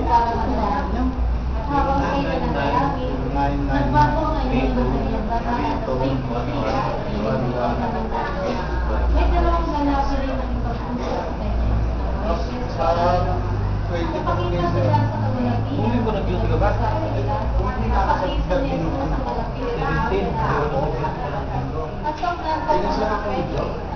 para madami. Habang kayo na nalalaki, nagbago ngayon yung kanyang bata at may dalawang lalaki rin ang ipag-usap napakita sila sa kawalapian. Napakita nila sa kawalapian. At ang